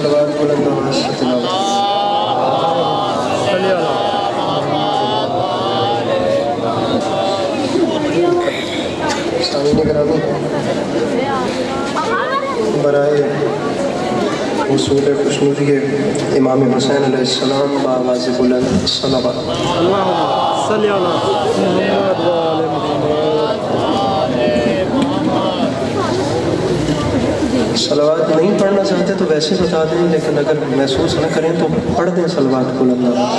صلوات بلند آواز سے تلاوت سامعین گرامی، برائے حصول خوشنودی امام حسین علیہ السلام بآواز بلند صلوات۔ اللہم صلی علی محمد و آل محمد۔ صلوات نہیں پڑھنا چاہتے تو ویسے بتا دیں، لیکن اگر محسوس نہ کریں تو پڑھ دیں صلوات بلند آواز۔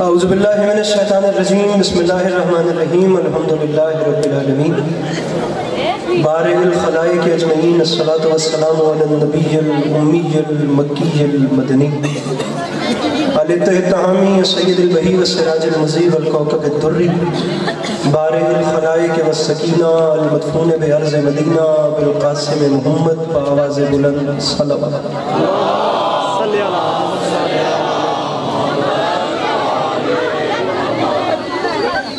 اعوذ باللہ من الشیطان الرجیم، بسم اللہ الرحمن الرحیم، الحمدللہ رب العالمین، بارئ الخلائق اجمعین، الصلاۃ والسلام علی النبی الامی المکی المدنی، علی التہامی سید البہی والسراج المضیء والکوكب الدری، بارئ الخلائق والسکینہ المدفون بارض مدینہ بالقاسم محمد بآواز بلند صلوات۔ صلی علی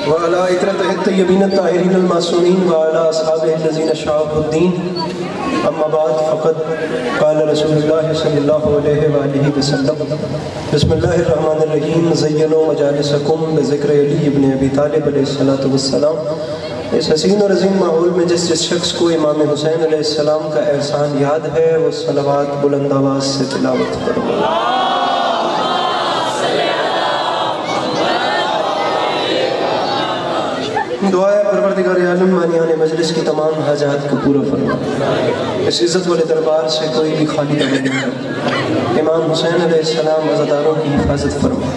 وعلى عطرته الطيبين الطاهرين المعصومين وعلى أصحابه الذين شعبوا الدين، أما بعد فقد قال رسول الله صلى الله عليه وآله وسلم، بسم الله الرحمن الرحيم، زينوا مجالسكم بذكر علي بن أبي طالب علیہ الصلاۃ والسلام۔ اس حسین اور عظیم ماحول میں جس شخص کو امام حسین علیہ السلام کا احسان یاد ہے وہ صلوات بلند آواز سے تلاوت کرو۔ دعا ہے پروردگار عالم مانیان مجلس کی تمام حاجات کو پورا فرما، اس عزت والے دربار سے کوئی بھی خالی نہ رہے۔ امام حسین علیہ السلام عزاداروں کی حفاظت فرما۔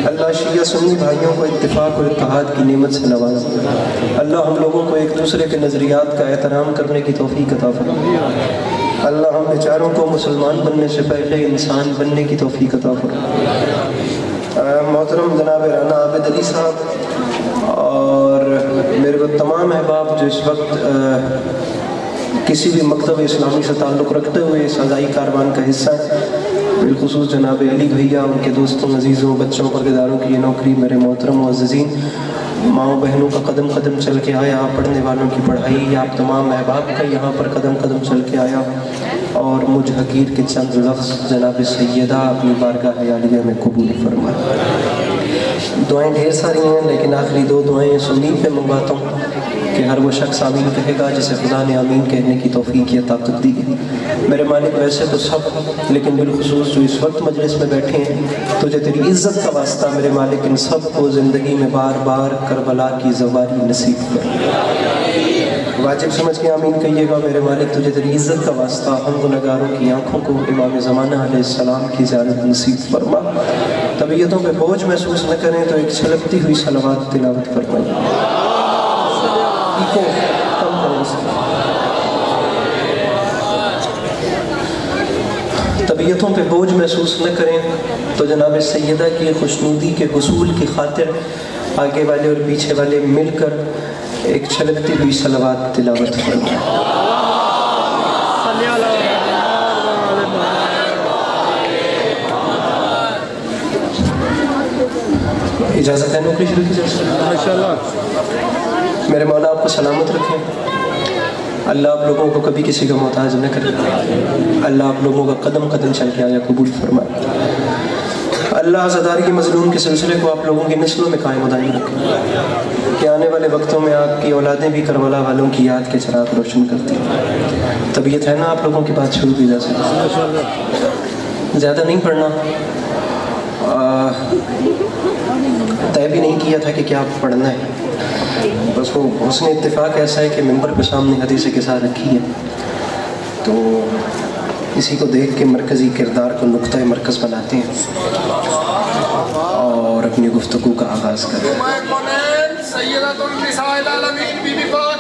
اللہ شیعہ سنی بھائیوں کو اتفاق اور اتحاد کی نعمت سے نواز۔ اللہ ہم لوگوں کو ایک دوسرے کے نظریات کا احترام کرنے کی توفیق عطا فرما۔ اللہ ہم بیچاروں کو مسلمان بننے سے پہلے انسان بننے کی توفیق عطا فرما۔ محترم جناب رانا عابد علی صاحب اور میرے کو تمام احباب جو اس وقت کسی بھی مکتب اسلامی سے تعلق رکھتے ہوئے اس عزائی کاروان کا حصہ ہے، بالخصوص جناب علی بھیا، ان کے دوستوں، عزیزوں، بچوں، پردیداروں کی یہ نوکری، میرے محترم معززین، ماؤں بہنوں کا قدم قدم چل کے آیا، پڑھنے والوں کی پڑھائی، آپ تمام احباب کا یہاں پر قدم قدم چل کے آیا، اور مجھ حقیر کے چند لفظ جناب سیدہ اپنی بارگاہ عالیہ میں قبول فرمائے۔ دعائیں ڈھیر ساری ہیں، لیکن آخری دو دعائیں سنی پہ منگواتا ہوں کہ ہر وہ شخص آمین کہے گا جسے خدا نے آمین کہنے کی توفیق یا طاقت دی ہے۔ میرے مالک ویسے تو سب، لیکن بالخصوص جو اس وقت مجلس میں بیٹھے ہیں، تجھے تیری عزت کا واسطہ میرے مالک ان سب کو زندگی میں بار بار کربلا کی زواری نصیب کر۔ واجب سمجھ کے آمین کہیے گا۔ میرے مالک تجھے تیری عزت کا واسطہ ہم گنہگاروں کی آنکھوں کو امام زمانہ علیہ السلام کی زیارت نصیب فرما۔ طبیعتوں پہ بوجھ محسوس نہ کریں تو ایک چھلکتی ہوئی صلوات تلاوت فرمائیں۔ طبیعتوں پہ بوجھ محسوس نہ کریں تو جناب سیدہ کی خوشنودی کے حصول کی خاطر آگے والے اور پیچھے والے مل کر ایک چھلکتی ہوئی صلوات تلاوت فرمائیں۔ اجازت ہے نوکری شروع کی جا سکتی ہے؟ ماشاءاللہ۔ میرے مولا آپ کو سلامت رکھیں، اللہ آپ لوگوں کو کبھی کسی کا محتاج نہ کرے، اللہ آپ لوگوں کا قدم قدم چل کے آیا قبول فرمائے، اللہ عزاداری کے مظلوم کے سلسلے کو آپ لوگوں کی نسلوں میں قائم و دائم رکھیں کہ آنے والے وقتوں میں آپ کی اولادیں بھی کربلا والوں کی یاد کے چراغ روشن کرتی ہیں۔ طبیعت ہے نا آپ لوگوں کی بات شروع کی جا سکتی ہے؟ زیادہ نہیں پڑھنا، طے بھی نہیں کیا تھا کہ کیا پڑھنا ہے، بس وہ حسن اتفاق ایسا ہے کہ ممبر پہ سامنے حدیث کے ساتھ رکھی ہے، تو اسی کو دیکھ کے مرکزی کردار کو نقطۂ مرکز بناتے ہیں اور اپنی گفتگو کا آغاز کرتے ہیں۔ سیدۃ النساء العالمین بی بی پاک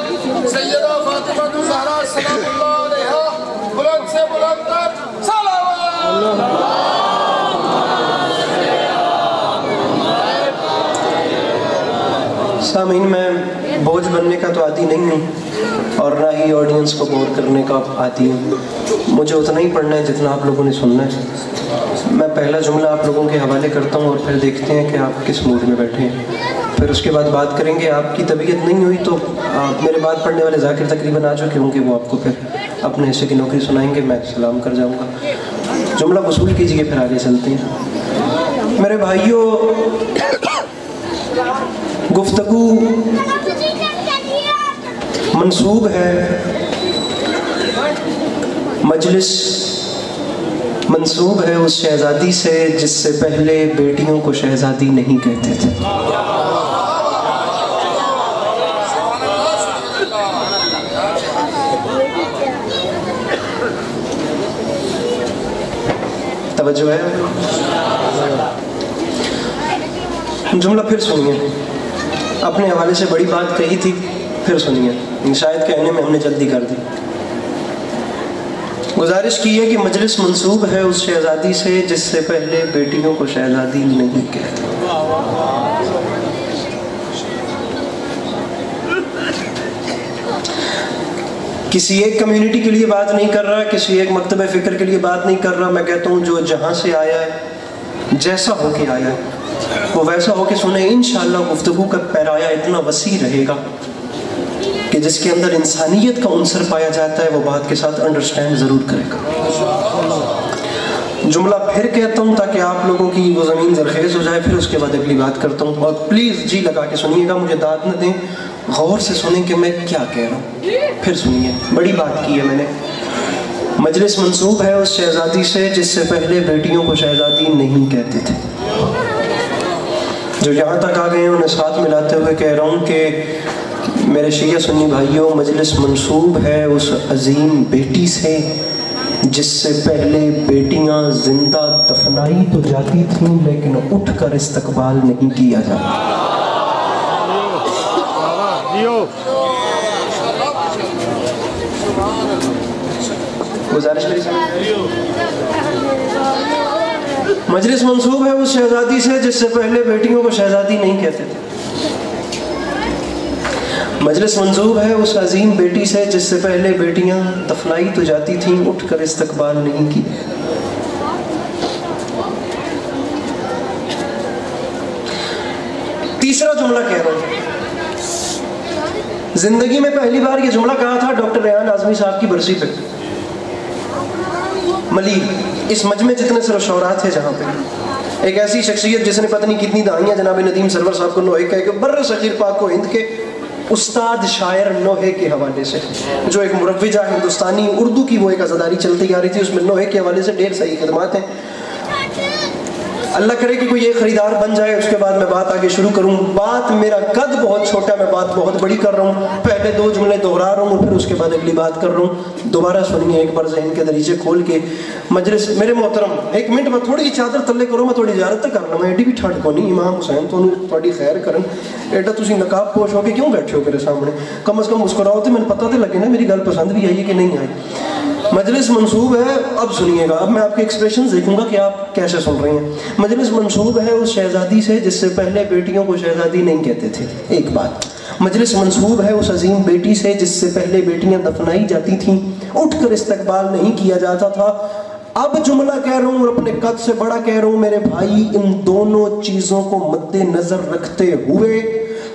سیدہ فاطمہ الزہرا سلام اللہ علیہا، بلند سے بلند تر صلوات۔ سامعین، میں بوجھ بننے کا تو عادی نہیں ہوں اور نہ ہی آڈینس کو بور کرنے کا عادی ہوں، مجھے اتنا ہی پڑھنا ہے جتنا آپ لوگوں نے سننا ہے۔ میں پہلا جملہ آپ لوگوں کے حوالے کرتا ہوں اور پھر دیکھتے ہیں کہ آپ کس موڈ میں بیٹھے ہیں. پھر اس کے بعد بات کریں گے. آپ کی طبیعت نہیں ہوئی تو میرے بات پڑھنے والے ذاکر تقریباً آ چکے ہوں گے, وہ آپ کو پھر اپنے حصے کی نوکری سنائیں گے, میں سلام کر جاؤں گا. جملہ وصول کیجیے, پھر آگے چلتے ہیں. میرے بھائیوں, گفتگو منسوب ہے, مجلس منسوب ہے اس شہزادی سے جس سے پہلے بیٹیوں کو شہزادی نہیں کہتے تھے. توجہ ہے؟ جملہ پھر سنیے, اپنے حوالے سے بڑی بات کہی تھی, پھر سنیے, شاید کہنے میں ہم نے جلدی کر دی. گزارش کی ہے کہ مجلس منسوب ہے اس شہزادی سے جس سے پہلے بیٹیوں کو شہزادی نہیں کہتے. کسی ایک کمیونٹی کے لیے بات نہیں کر رہا, کسی ایک مکتب فکر کے لیے بات نہیں کر رہا. میں کہتا ہوں جو جہاں سے آیا ہے, جیسا ہو کے آیا ہے, وہ ویسا ہو کے سنیں. انشاءاللہ گفتگو کا پیرایا اتنا وسیع رہے گا کہ جس کے اندر انسانیت کا عنصر پایا جاتا ہے وہ بات کے ساتھ انڈرسٹینڈ ضرور کرے گا. جملہ پھر کہتا ہوں تاکہ آپ لوگوں کی وہ زمین زرخیز ہو جائے, پھر اس کے بعد اگلی بات کرتا ہوں. اور پلیز جی لگا کے سنیے گا, مجھے داد نہ دیں, غور سے سنیں کہ میں کیا کہہ رہا ہوں. پھر سنیے, بڑی بات کی ہے میں نے. مجلس منسوب ہے اس شہزادی سے جس سے پہلے بیٹیوں کو شہزادی نہیں کہتے تھے. جو یہاں تک آ گئے ہیں انہیں ساتھ ملاتے ہوئے کہہ رہا ہوں کہ میرے شیعہ سنی بھائیوں, مجلس منسوب ہے اس عظیم بیٹی سے جس سے پہلے بیٹیاں زندہ دفنائی تو جاتی تھیں لیکن اٹھ کر استقبال نہیں کیا جاتا. گزارش مجلس منسوب ہے اس شہزادی سے جس سے پہلے بیٹیوں کو شہزادی نہیں کہتے تھے. مجلس منسوب ہے اس عظیم بیٹی سے جس سے پہلے بیٹیاں دفنائی تو جاتی تھیں, اٹھ کر استقبال نہیں کی. تیسرا جملہ کہہ رہا ہوں, زندگی میں پہلی بار یہ جملہ کہا تھا ڈاکٹر ریحان اعظمی صاحب کی برسی پہ. ملیح, اس مجمع جتنے سر شعراء تھے جہاں پہ, ایک ایسی شخصیت جس نے پتہ نہیں کتنی دہائیاں جناب ندیم سرور صاحب کو نوحے کہہ کے بر صغیر پاک و ہند کے استاد شاعر نوحے کے حوالے سے, جو ایک مروجہ ہندوستانی اردو کی وہ ایک عزاداری چلتی آ رہی تھی, اس میں نوحے کے حوالے سے ڈھیر صحیح خدمات ہیں. اللہ کرے کہ کوئی یہ خریدار بن جائے, اس کے بعد میں بات آگے شروع کروں. بات میرا قد بہت چھوٹا ہے, میں بات بہت بڑی کر رہا ہوں. پہلے 2 جملے دوہرا رہا ہوں, پھر اس کے بعد اگلی بات کر رہا ہوں. دوبارہ سنیے ایک بار ذہن کے دریچے کھول کے. مجلس میرے محترم, ایک منٹ میں تھوڑی چادر تلے کرو, میں تھوڑی اجازت تک کر رہا ہوں. ایڈی بھی ٹھنڈ کو نہیں, امام حسین تو تھوڑی خیر کرن. ایڈا تسی نقاب پوش ہو کے کیوں بیٹھے ہو میرے سامنے؟ کم از کم مسکراؤ تو میں پتہ تو لگے نا میری گل پسند بھی آئی ہے کہ نہیں آئی. مجلس منسوب ہے, اب سنیے گا, اب میں آپ کے ایکسپریشن دیکھوں گا کہ آپ کیسے سن رہے ہیں. مجلس منسوب ہے اس شہزادی سے جس سے پہلے بیٹیوں کو شہزادی نہیں کہتے تھے. ایک بات. مجلس منسوب ہے اس عظیم بیٹی سے جس سے پہلے بیٹیاں دفنائی جاتی تھیں, اٹھ کر استقبال نہیں کیا جاتا تھا. اب جملہ کہہ رہا ہوں اور اپنے قد سے بڑا کہہ رہا ہوں میرے بھائی, ان دونوں چیزوں کو مد نظر رکھتے ہوئے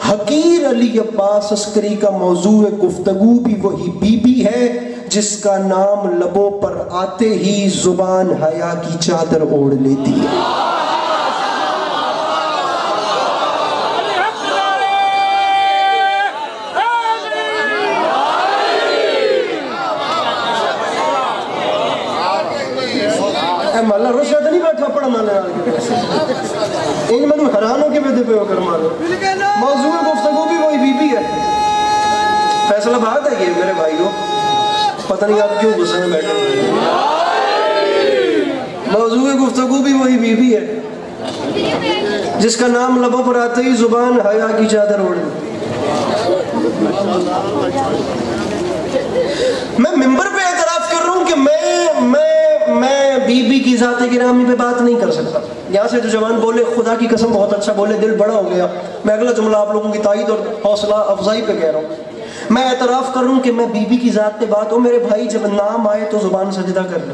حقیر علی عباس عسکری کا موضوع گفتگو بھی وہی بی بی ہے جس کا نام لبوں پر آتے ہی زبان حیا کی چادر اوڑھ لیتی ہے. مالا روشہ تو نہیں بیٹھا پڑھا مالا ان میں حیران ہو کے بیدے پہ ہو کر مالا. موضوع گفتگو بھی وہی بی بی ہے. فیصلہ بات ہے یہ میرے بھائیوں, پتہ نہیں آپ کیوں غصے میں بیٹھے. موضوع گفتگو بھی وہی بی بی ہے جس کا نام لبوں پر آتے ہی زبان حیا کی چادر اوڑھ لیتی. میں ممبر پہ اعتراف کر رہا ہوں کہ میں بی بی کی ذات گرامی پہ بات نہیں کر سکتا. یہاں سے جو جوان بولے خدا کی قسم بہت اچھا بولے, دل بڑا ہو گیا. میں اگلا جملہ آپ لوگوں کی تائید اور حوصلہ افزائی پہ کہہ رہا ہوں. میں اعتراف کر رہا ہوں کہ میں بی بی کی ذات پہ بات ہو. میرے بھائی جب نام آئے تو زبان سجدہ کر لے.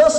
10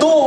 2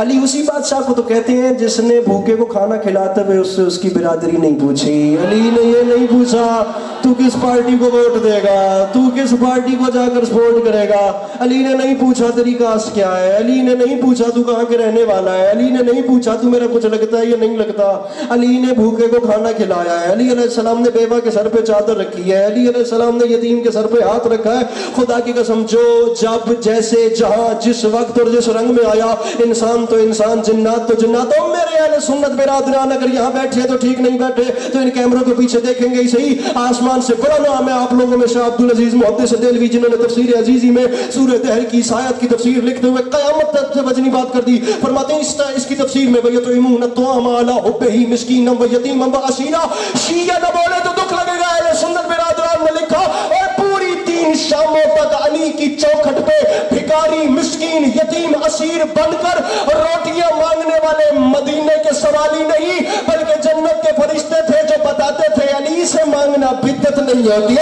علی اسی بادشاہ کو تو کہتے ہیں جس نے بھوکے کو کھانا کھلاتے ہوئے اس سے اس کی برادری نہیں پوچھی. علی نے یہ نہیں پوچھا تو کس پارٹی کو ووٹ دے گا, تو کس پارٹی کو جا کر سپورٹ کرے گا. علی نے نہیں پوچھا تیری کاسٹ کیا ہے, علی نے نہیں پوچھا تو کہاں کے رہنے والا ہے, علی نے نہیں پوچھا تو میرا کچھ لگتا ہے یا نہیں لگتا. علی نے بھوکے کو کھانا کھلایا ہے, علی علیہ السلام نے بیوہ کے سر پہ چادر رکھی ہے, علی علیہ السلام نے یتیم کے سر پہ ہاتھ رکھا ہے. خدا کی قسم جو جب جیسے جہاں جس وقت اور جس رنگ میں آیا, انسان تو انسان, جنات تو جنات. اور میرے اہل سنت برادران اگر یہاں بیٹھے تو ٹھیک نہیں بیٹھے تو ان کیمروں کے پیچھے دیکھیں گے ہی صحیح. آسمان سے بڑا نام ہے آپ لوگوں میں شاہ عبدالعزیز محدث دہلوی, جنہوں نے تفسیر عزیزی میں سورہ دہر کی آیت کی تفسیر لکھتے ہوئے قیامت تک سے وزنی بات کر دی. فرماتے ہیں اس کی تفسیر میں وَيُطْعِمُونَ الطَّعَامَ عَلَىٰ حُبِّهِ مِسْكِینًا وَیَتِیمًا وَأَسِیرًا. شیعہ نہ بولے تو دکھ لگے گا. اہل سنت برادران نے لکھا اور پوری 3 شاموں تک علی کی چوکھٹ پہ بھکاری, مسکین, یتیم, اسیر بن کر روٹیاں مانگنے والے مدینے کے سوالی نہیں بلکہ جنت کے فرشتے تھے جو بتاتے تھے علی سے مانگنا بدعت نہیں ہوتی.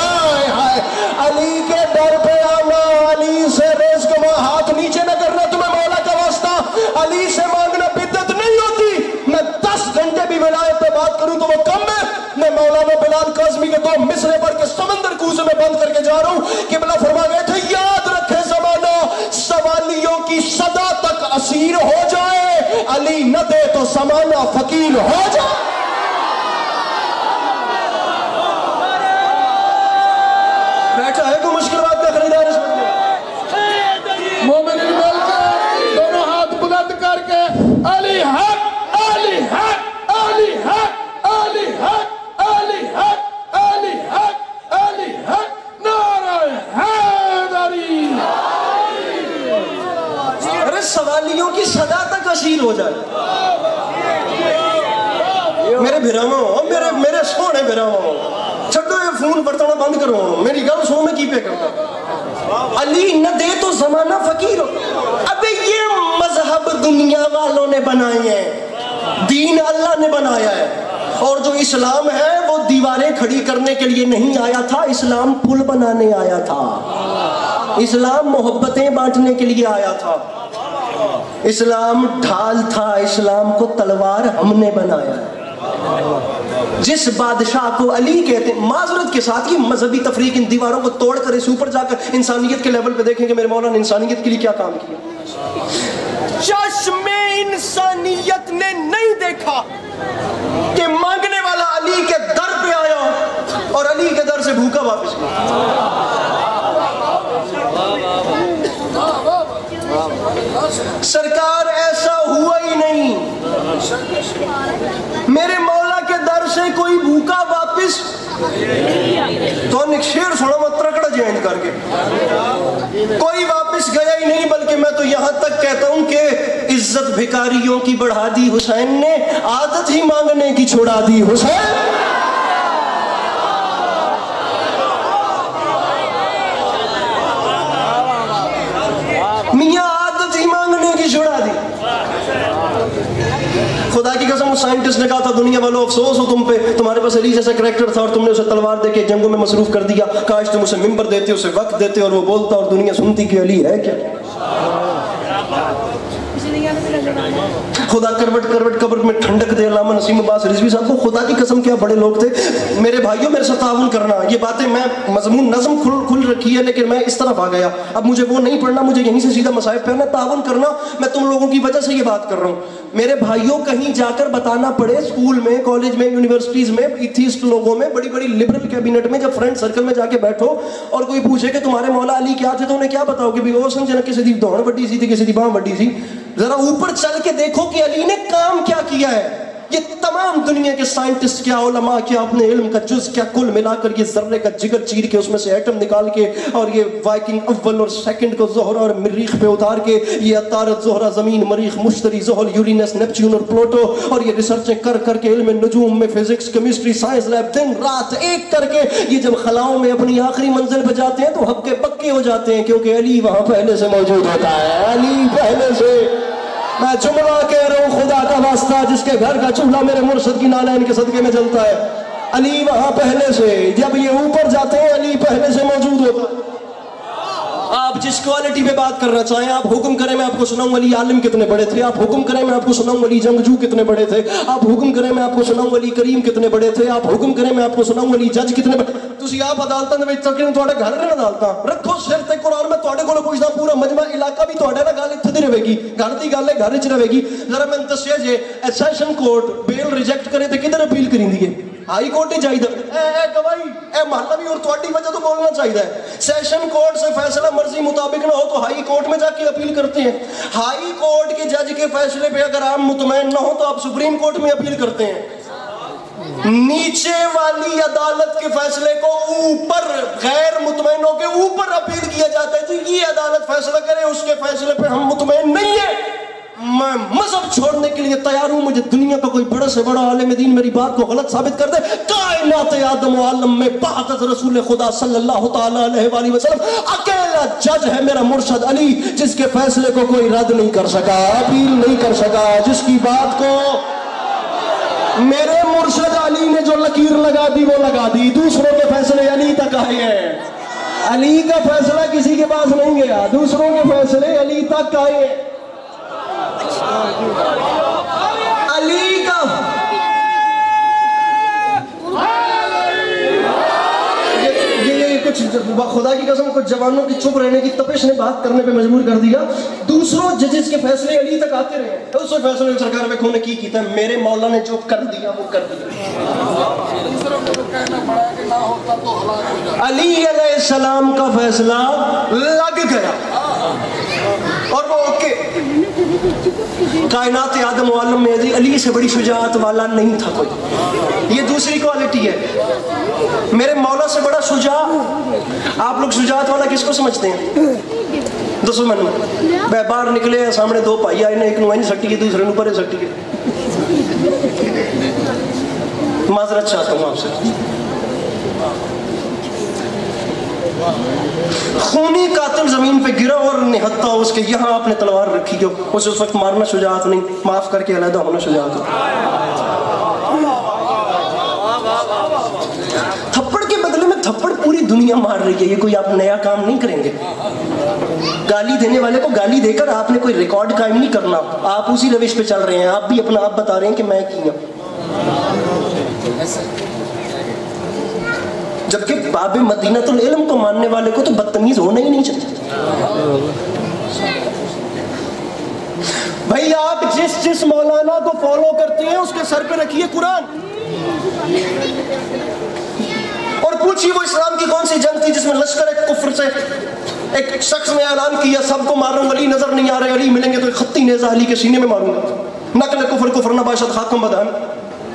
علی کے در پہ آنا, علی سے رزق میں ہاتھ نیچے نہ کرنا, تمہیں مولا کا واسطہ علی سے مانگنا بدعت نہیں ہوتی. میں 10 گھنٹے بھی ولایت پہ بات کروں تو وہ کم ہے. میں مولانا بلال قاسمی کے 2 مصرے پڑھ کے سمندر کوزے میں بند کر کے جا رہا ہوں. قبلہ فرما گئے تھے یاد رکھے زمانہ سوالیوں کی صدا تک اسیر ہو جائے, علی نہ دے تو زمانہ فقیر ہو جائے. بیٹھا ہے کوئی مشکل بات کا خریدار اس میں؟ مومن مل کے دونوں ہاتھ بلند کر کے علی حق, علی حق, علی حق, علی حق, علی حق, علی حق, علی حق, نعرہ حیدری. ارے سوالیوں کی صدا تک اسیر ہو جائے. میرے بھراواں, میرے سونے بھراواں, چھڈو یہ فون برتنا بند کرو, میری گل سو میں کی پہ کرتا. علی نہ دے تو زمانہ فقیر ہو. ابے یہ مذہب دنیا والوں نے بنائے ہیں, دین اللہ نے بنایا ہے. اور جو اسلام ہے وہ دیواریں کھڑی کرنے کے لیے نہیں آیا تھا, اسلام پل بنانے آیا تھا. اسلام محبتیں بانٹنے کے لیے آیا تھا. اسلام ڈھال تھا, اسلام کو تلوار ہم نے بنایا ہے. جس بادشاہ کو علی کہتے ہیں, معذرت کے ساتھ یہ مذہبی تفریق ان دیواروں کو توڑ کر اس اوپر جا کر انسانیت کے لیول پہ دیکھیں کہ میرے مولا نے انسانیت کے لیے کیا کام کیا. چشم انسانیت نے نہیں دیکھا کہ مانگنے والا علی کے در پہ آیا اور علی کے در سے بھوکا واپس گیا. سرکار ایسا ہوا ہی نہیں. میرے مولا کے در سے کوئی بھوکا واپس تو ایک شعر سنا میں ترکڑا جوائن کر کے, کوئی واپس گیا ہی نہیں. بلکہ میں تو یہاں تک کہتا ہوں کہ عزت بھکاریوں کی بڑھا دی حسین نے, عادت ہی مانگنے کی چھوڑا دی حسین. میاں عادت ہی مانگنے کی چھوڑا دی. خدا کی قسم اس سائنٹسٹ نے کہا تھا دنیا والوں افسوس ہو تم پہ, تمہارے پاس علی جیسا کریکٹر تھا اور تم نے اسے تلوار دے کے جنگوں میں مصروف کر دیا. کاش تم اسے ممبر دیتے, اسے وقت دیتے اور وہ بولتا اور دنیا سنتی کہ علی ہے کیا. خدا کروٹ کروٹ قبر میں ٹھنڈک دے علامہ نسیم عباس رضوی صاحب کو. خدا کی قسم کیا بڑے لوگ تھے. میرے بھائیوں میرے ساتھ تعاون کرنا, یہ باتیں میں مضمون نظم کھل رکھی ہے لیکن میں اس طرف آ گیا, اب مجھے وہ نہیں پڑھنا, مجھے یہیں سے سیدھا مصائب پڑھنا. تعاون کرنا, میں تم لوگوں کی وجہ سے یہ بات کر رہا ہوں. میرے بھائیوں کہیں جا کر بتانا پڑے اسکول میں, کالج میں, یونیورسٹیز میں, ایتھیسٹ لوگوں میں, بڑی بڑی لبرل کیبنٹ میں, جب فرینڈ سرکل میں جا کے بیٹھو اور کوئی پوچھے کہ تمہارے مولا علی کیا تھے تو انہیں کیا بتاؤ کہ وہ سمجھنا کسی دی دھون بڑی سی تھی, کسی دی باں بڑی سی. ذرا اوپر چل کے دیکھو کہ علی نے کام کیا کیا ہے. یہ تمام دنیا کے سائنٹسٹ کیا, علماء کیا, اپنے علم کا جز کیا, کل ملا کر یہ ذرے کا جگر چیر کے اس میں سے ایٹم نکال کے اور یہ وائکنگ اول اور سیکنڈ کو زہرہ اور مریخ پہ اتار کے یہ عطارد, زہرہ, زمین, مریخ, مشتری, زحل, یورینس, نیپچون اور پلوٹو اور یہ ریسرچیں کر کر کے علم نجوم میں فزکس, کیمسٹری, سائنس لیب دن رات ایک کر کے یہ جب خلاؤں میں اپنی آخری منزل پہ جاتے ہیں تو ہبکے پکے ہو جاتے ہیں کیونکہ علی وہاں پہلے سے موجود ہوتا ہے. علی پہلے سے. میں جملہ کہہ رہا ہوں خدا کا واسطہ, جس کے گھر کا چولہا میرے مرشد کی نالین کے صدقے میں جلتا ہے, علی وہاں پہلے سے. جب یہ اوپر جاتے ہیں علی پہلے سے موجود ہوتا ہے. آپ آپ جس کوالٹی پہ بات کرنا چاہیں آپ حکم کریں میں آپ کو سناؤں علی عالم کتنے بڑے تھے, آپ حکم کریں میں آپ کو سناؤں علی جنگجو کتنے بڑے تھے, آپ حکم کریں میں آپ کو سناؤں علی کریم کتنے بڑے تھے, آپ حکم کریں میں آپ کو سناؤں علی جج کتنے بڑے. تسی آپ عدالتاں دے وچ تکڑے تواڈے گھر نے عدالتاں رکھو سر تے قرآن. میں تواڈے کولوں پوچھدا پورا مجمع علاقہ بھی تواڈے نال گل اتھے دی رہے گی, گھر دی گل ہے گھر وچ رہے گی. ذرا میں دسیا جے سیشن کورٹ بیل ریجیکٹ کرے تے کدھر اپیل کریندی ہے؟ ہائی کورٹ ہی چاہیے. اے گواہی اے محلہ بھی اور تواڈی وجہ تو بولنا چاہیے. سیشن کورٹ سے فیصلہ مرضی مطابق نہ ہو تو ہائی کورٹ میں جا کے اپیل کرتے ہیں. ہائی کورٹ کے جج کے فیصلے پہ اگر آپ مطمئن نہ ہو تو آپ سپریم کورٹ میں اپیل کرتے ہیں. نیچے والی عدالت کے فیصلے کو اوپر غیر مطمئنوں کے اوپر اپیل کیا جاتا ہے. تو یہ عدالت فیصلہ کرے اس کے فیصلے پہ ہم مطمئن نہیں ہیں. میں مذہب چھوڑنے کے لیے تیار ہوں. مجھے دنیا کا کوئی بڑا سے بڑا عالم دین میری بات کو غلط ثابت کر دے. کائنات آدم و عالم میں بعد رسول خدا صلی اللہ تعالی علیہ وآلہ وسلم اکیلا جج ہے میرا مرشد علی, جس کے فیصلے کو کوئی رد نہیں کر سکا, اپیل نہیں کر سکا, جس کی بات کو میرے مرشد علی نے جو لکیر لگا دی وہ لگا دی. دوسروں کے فیصلے علی تک آئے ہیں. علی کا فیصلہ کسی کے پاس نہیں گیا, دوسروں کے فیصلے علی تک آئے. علی کا یہ کچھ خدا کی قسم کچھ جوانوں کی چپ رہنے کی تپش نے بات کرنے پہ مجبور کر دیا. دوسروں ججز کے فیصلے علی تک آتے رہے. اس فیصلے میں سرکار میں کھونے کی کیتا ہے, میرے مولا نے جو کر دیا وہ کر دیا. علی علیہ السلام کا فیصلہ لگ گیا اور وہ اوکے. کائنات آدم و عالم میں علی سے بڑی شجاعت والا نہیں تھا کوئی. یہ دوسری کوالٹی ہے. میرے مولا سے بڑا شجاع. آپ لوگ شجاعت والا کس کو سمجھتے ہیں؟ دسو میں باہر نکلے سامنے دو بھائی آئے نے, ایک نو نہیں سٹی ہے دوسرے نو پرے سٹی ہے. معذرت چاہتا ہوں آپ سے. خونی قاتل زمین پہ گرا اور نہتا اس کے یہاں آپ نے تلوار رکھی. جو اس وقت مارنا شجاعت نہیں, معاف کر کے علیحدہ ہونا شجاعت. تھپڑ کے بدلے میں تھپڑ پوری دنیا مار رہی ہے. یہ کوئی آپ نیا کام نہیں کریں گے. گالی دینے والے کو گالی دے کر آپ نے کوئی ریکارڈ قائم نہیں کرنا. آپ اسی روش پہ چل رہے ہیں. آپ بھی اپنا آپ بتا رہے ہیں کہ میں کیا. جبکہ باب مدینۃ العلم کو ماننے والے کو تو بدتمیز ہونا ہی نہیں چاہیے. بھائی آپ جس مولانا کو فالو کرتے ہیں اس کے سر پہ رکھیے قرآن اور پوچھیے وہ اسلام کی کون سی جنگ تھی جس میں لشکر کفر سے ایک شخص نے اعلان کیا سب کو ماروں, علی نظر نہیں آ رہے, علی ملیں گے تو ایک خطی نیزہ علی کے سینے میں ماروں گا. نقل کفر نباشت خاکم بدہن.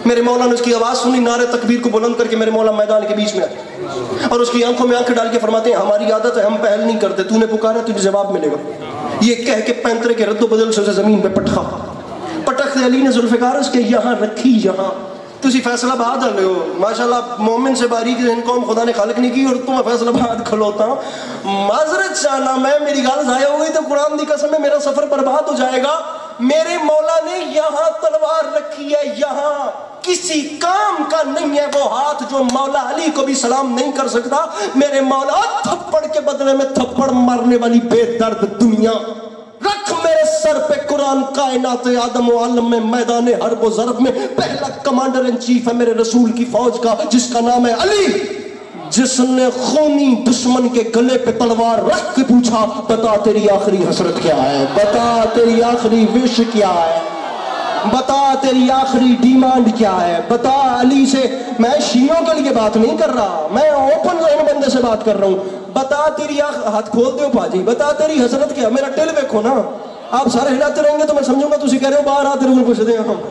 میرے مولا نے اس کی آواز سنی, نعرے تکبیر کو بلند کر کے میرے مولا میدان کے بیچ میں آئے اور اس کی آنکھوں میں آنکھ ڈال کے فرماتے ہیں ہماری عادت ہے ہم پہل نہیں کرتے, تو نے پکارا تجھے جواب ملے گا. یہ کہہ کے پینترے کے رد و بدل سے زمین پہ پٹخ علی نے ذوالفقار اس کے یہاں رکھی. یہاں تسی فیصلہ باد آ لے ہو ماشاءاللہ, مومن سے باریک ان قوم خدا نے خالق نہیں کی اور تم فیصلہ باد کھلوتا ہوں. معذرت چاہنا میں, میری گال ضائع ہو گئی تو قرآن دی قسم ہے میرا سفر برباد ہو جائے گا. میرے مولا نے یہاں تلوار رکھی ہے, یہاں کسی کام کا نہیں ہے وہ ہاتھ جو مولا علی کو بھی سلام نہیں کر سکتا. میرے مولا تھپڑ کے بدلے میں تھپڑ مارنے والی بے درد دنیا. رکھ میرے سر پہ قرآن. کائنات آدم و عالم میں میدان حرب و ضرب میں پہلا کمانڈر ان چیف ہے میرے رسول کی فوج کا, جس کا نام ہے علی, جس نے خونی دشمن کے گلے پہ تلوار رکھ کے پوچھا بتا تیری آخری حسرت کیا ہے, بتا تیری آخری وش کیا ہے, بتا تیری آخری ڈیمانڈ کیا ہے, بتا. علی سے میں شیعوں کے لیے بات نہیں کر رہا, میں اوپن ذہن بندے سے بات کر رہا ہوں. بتا تیری ہاتھ کھول دو پاجی, بتا تیری حسرت کیا. میرا ٹل دیکھو نا, آپ سارے ہلاتے رہیں گے تو میں سمجھوں گا تسی کہہ رہے ہو باہر آتے رہے پوچھ دیں ہم.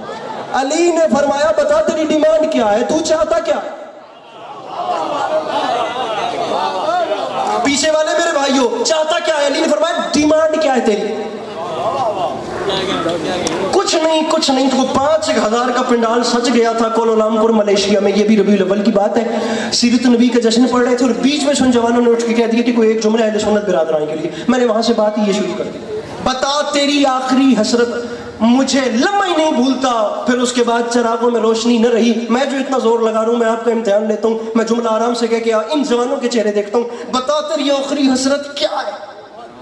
علی نے فرمایا بتا تیری ڈیمانڈ کیا ہے, تو چاہتا کیا. پیچھے والے میرے بھائیو چاہتا کیا ہے. علی نے فرمایا ڈیمانڈ کیا ہے تیری. کچھ نہیں تو 5,000 کا پنڈال سج گیا تھا کوالالمپور ملیشیا میں. یہ بھی ربیع الاول کی بات ہے. سیرت نبی کا جشن پڑھ رہے تھے اور بیچ میں ان جوانوں نے اٹھ کے کہہ دیا کہ کوئی ایک جملہ اہل سنت برادران کے لیے. میں نے وہاں سے بات یہ شروع کر دی, بتا تیری آخری حسرت. مجھے لمحہ ہی نہیں بھولتا. پھر اس کے بعد چراغوں میں روشنی نہ رہی. میں جو اتنا زور لگا رہا ہوں, میں آپ کا امتحان لیتا ہوں, میں جملہ آرام سے کہہ کے ان جوانوں کے چہرے دیکھتا ہوں. بتا تیری آخری حسرت کیا ہے.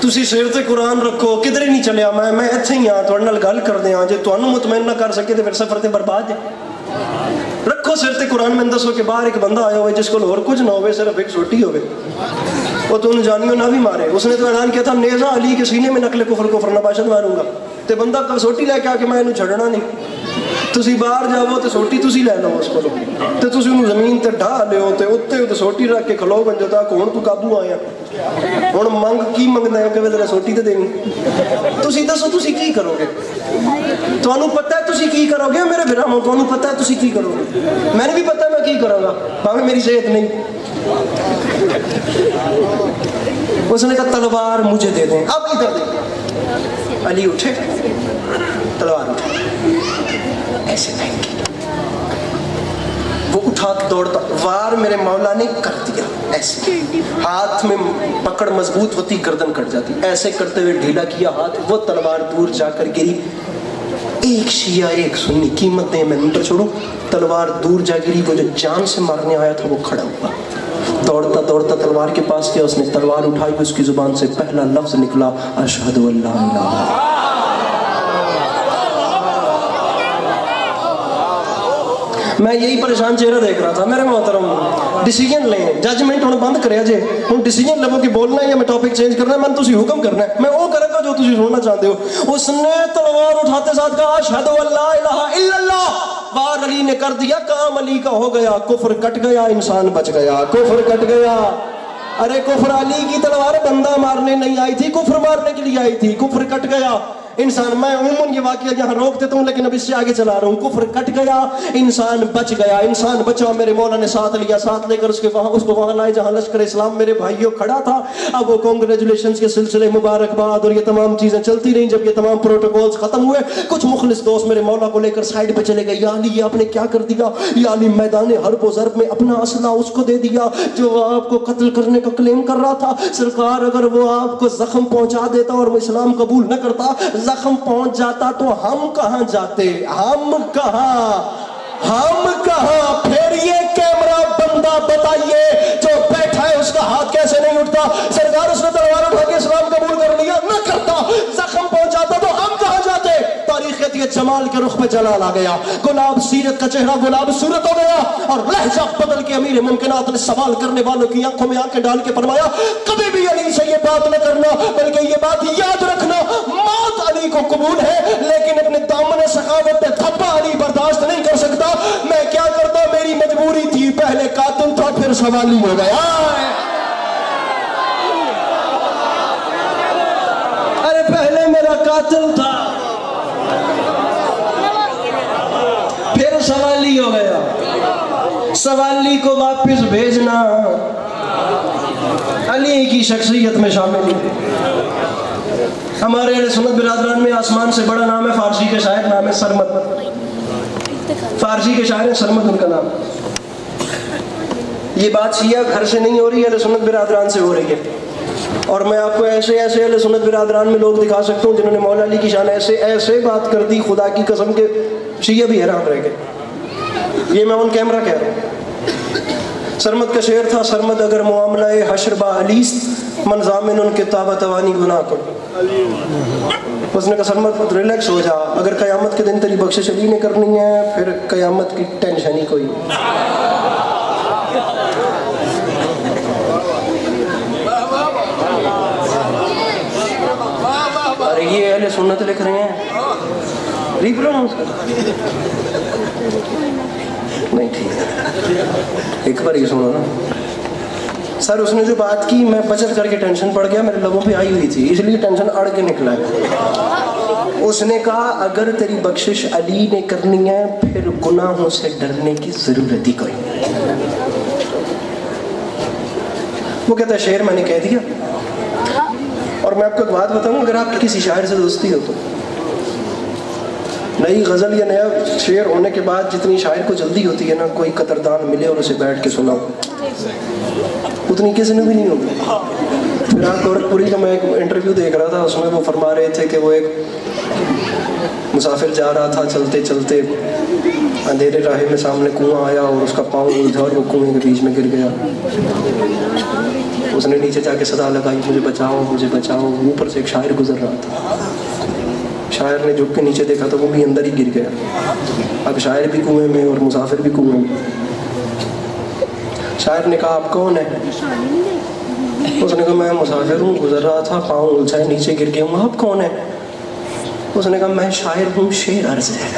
ਤੁਸੀਂ ਸਿਰ ਤੇ ਕੁਰਾਨ ਰੱਖੋ, ਕਿਧਰੇ ਨਹੀਂ ਚੱਲਿਆ ਮੈਂ ਇੱਥੇ ਹੀ ਆ, ਤੁਹਾਡੇ ਨਾਲ ਗੱਲ ਕਰਦੇ ਆ। ਜੇ ਤੁਹਾਨੂੰ ਮੁਤਮੈਨ ਨਾ ਕਰ ਸਕੇ ਤੇ ਫਿਰ ਸਫ਼ਰ ਤੇ ਬਰਬਾਦ ਹੈ। ਰੱਖੋ ਸਿਰ ਤੇ ਕੁਰਾਨ। ਮੈਨੂੰ ਦੱਸੋ ਕਿ ਬਾਹਰ ਇੱਕ ਬੰਦਾ ਆਇਆ ਹੋਵੇ ਜਿਸ ਕੋਲ ਹੋਰ ਕੁਝ ਨਾ ਹੋਵੇ, ਸਿਰਫ ਇੱਕ ਛੋਟੀ ਹੋਵੇ, وہ تو انہوں جانیوں نہ بھی مارے. اس نے تو اعلان کیا تھا نیزہ علی کے سینے میں نقل کفر کو فرنباشت ماروں گا. تے بندہ کسوٹی لے کے آ کے میں انہوں چھڑنا نہیں. تسی باہر جاؤ تے سوٹی تسی لے لو اس کو تے تسی انہوں زمین تے ڈھا لیو تے اتنے تے سوٹی رکھ کے کھلو بن جاتا کون تو قابو آیا. ہن منگ کی منگدا ہے کہ ذرا سوٹی تے دینی. تسی دسو تسی کی کرو گے؟ تانوں پتہ ہے تسی کی کرو گے؟ میرے بھراؤں تانوں پتہ ہے تسی کی کرو گے؟ میں نے بھی پتہ ہے میں کی کراں گا بھاویں میری صحت نہیں. اس نے کہا تلوار مجھے دے دیں. اب ادھر دیکھیں. علی اٹھے تلوار اٹھے ایسے پھینکی. وہ اٹھا دوڑتا وار میرے مولا نے کر دیا ایسے. ہاتھ میں پکڑ مضبوط ہوتی گردن کٹ جاتی. ایسے کرتے ہوئے ڈھیلا کیا ہاتھ. وہ تلوار دور جا کر گری. ایک شیعہ ایک سنی قیمت دیں میں نمبر چھوڑوں. تلوار دور جا گری. وہ جو جان سے مارنے آیا تھا وہ کھڑا ہوا. دوڑتا دوڑتا تلوار کے پاس گیا. اس نے تلوار اٹھائی. اس کی زبان سے پہلا لفظ نکلا اشہد ان لا الہ. میں یہی پریشان چہرہ دیکھ رہا تھا. میرے محترم ڈیسیجن لیں. ججمنٹ ہوں بند کریا جے. ہوں ڈیسیجن لو کہ بولنا ہے یا میں ٹاپک چینج کرنا ہے. میں تسی حکم کرنا ہے. میں وہ کروں گا جو تسی سننا چاہتے ہو. اس نے تلوار اٹھاتے ساتھ کہا اشہد ان لا الہ الا اللہ. وار علی نے کر دیا. کام علی کا ہو گیا. کفر کٹ گیا. انسان بچ گیا. کفر کٹ گیا. ارے کفر علی کی تلوار بندہ مارنے نہیں آئی تھی, کفر مارنے کے لیے آئی تھی. کفر کٹ گیا. انسان میں عموماً یہ واقعہ یہاں روک دیتا ہوں لیکن اب اس سے آگے چلا رہا ہوں. کفر کٹ گیا. انسان بچ گیا. انسان بچا. میرے مولا نے ساتھ لیا. ساتھ لے کر اس کو وہاں لائے جہاں لشکر اسلام میرے بھائیوں کھڑا تھا. اب وہ کانگریچولیشنز کے سلسلے مبارکباد اور یہ تمام چیزیں چلتی رہیں. جب یہ تمام پروٹوکولز ختم ہوئے کچھ مخلص دوست میرے مولا کو لے کر سائڈ پہ چلے گئے. یا علی یہ آپ نے کیا کر دیا؟ یا علی میدان حرب و ضرب میں اپنا اسلحہ اس کو دے دیا جو آپ کو قتل کرنے کا کلیم کر رہا تھا. سرکار اگر وہ آپ کو زخم پہنچا دیتا اور وہ اسلام قبول نہ کرتا, زخم پہنچ جاتا تو ہم کہاں جاتے؟ ہم کہاں؟ پھر یہ کیمرہ بندہ بتائیے جو بیٹھا ہے اس کا ہاتھ کیسے نہیں اٹھتا؟ سرکار اس نے تلوار اٹھا کے اسلام قبول کر لیا, نہ کرتا زخم پہنچاتا تو ہم کہاں جاتے؟ تاریخ کہتی ہے جمال کے رخ پہ جلال آ گیا. گلاب سیرت کا چہرہ گلاب صورت ہو گیا. اور لہجہ بدل کے امیر ممکنات نے سوال کرنے والوں کی آنکھوں میں آنکھیں ڈال کے فرمایا کبھی بھی علی سے یہ بات نہ کرنا بلکہ یہ بات یاد رکھنا موت علی کو قبول ہے لیکن اپنے دامن سخاوت پہ تھپا علی برداشت نہیں کر سکتا. میں کیا کرتا؟ میری مجبوری تھی. پہلے قاتل تھا پھر سوالی ہو گیا. ارے پہلے میرا قاتل تھا پھر سوالی ہو گیا. سوالی کو واپس بھیجنا علی کی شخصیت میں شامل ہے. ہمارے اہل سنت برادران میں آسمان سے بڑا نام ہے. فارسی کے شاعر نام ہے سرمد. فارسی کے شاعر ہیں سرمد ان کا نام. یہ بات شیعہ گھر سے نہیں ہو رہی ہے, اہل سنت برادران سے ہو رہی ہے. اور میں آپ کو ایسے اہل سنت برادران میں لوگ دکھا سکتا ہوں جنہوں نے مولا علی کی شان ایسے بات کر دی خدا کی قسم کے شیعہ بھی حیران رہ گئے. یہ میں ان کیمرہ کہہ رہا ہوں. سرمد کا شعر تھا سرمد اگر معاملہ حشر با علیست منظامن ان کے تابہ توانی گناہ کو. اس نے کہا سرمد ریلیکس ہو جا, اگر قیامت کے دن تیری بخشش علی نے کرنی ہے پھر قیامت کی ٹینشن ہی کوئی. یہ اہل سنت لکھ رہے ہیں ریپرونس نہیں ٹھیک ہے ایک بار یہ سنو نا سر اس نے جو بات کی میں بچت کر کے ٹینشن پڑ گیا میرے لبوں پہ آئی ہوئی تھی اس لیے ٹینشن اڑ کے نکلا ہے اس نے کہا اگر تیری بخشش علی نے کرنی ہے پھر گناہوں سے ڈرنے کی ضرورت ہی کوئی نہیں وہ کہتا ہے شعر میں نے کہہ دیا اور میں آپ کو ایک بات بتاؤں اگر آپ کی کسی شاعر سے دوستی ہو تو نئی غزل یا نیا شعر ہونے کے بعد جتنی شاعر کو جلدی ہوتی ہے نا کوئی قدردان ملے اور اسے بیٹھ کے سناؤ اتنی کسی نے بھی نہیں ہوگی پھر آپ گورکھپوری کا میں ایک انٹرویو دیکھ رہا تھا اس میں وہ فرما رہے تھے کہ وہ ایک مسافر جا رہا تھا چلتے چلتے اندھیرے راہ میں سامنے کنواں آیا اور اس کا پاؤں الجھا اور وہ کنویں کے بیچ میں گر گیا اس نے نیچے جا کے صدا لگائی مجھے بچاؤ مجھے بچاؤ اوپر سے ایک شاعر گزر رہا تھا شاعر نے جھک کے نیچے دیکھا تو وہ بھی اندر ہی گر گیا اب شاعر بھی کنویں میں اور مسافر بھی کنویں میں شاعر نے کہا آپ کون ہیں اس نے کہا میں مسافر ہوں گزر رہا تھا پاؤں الجھائے نیچے گر گیا ہوں آپ کون ہیں اس نے کہا میں شاعر ہوں شعر عرض ہے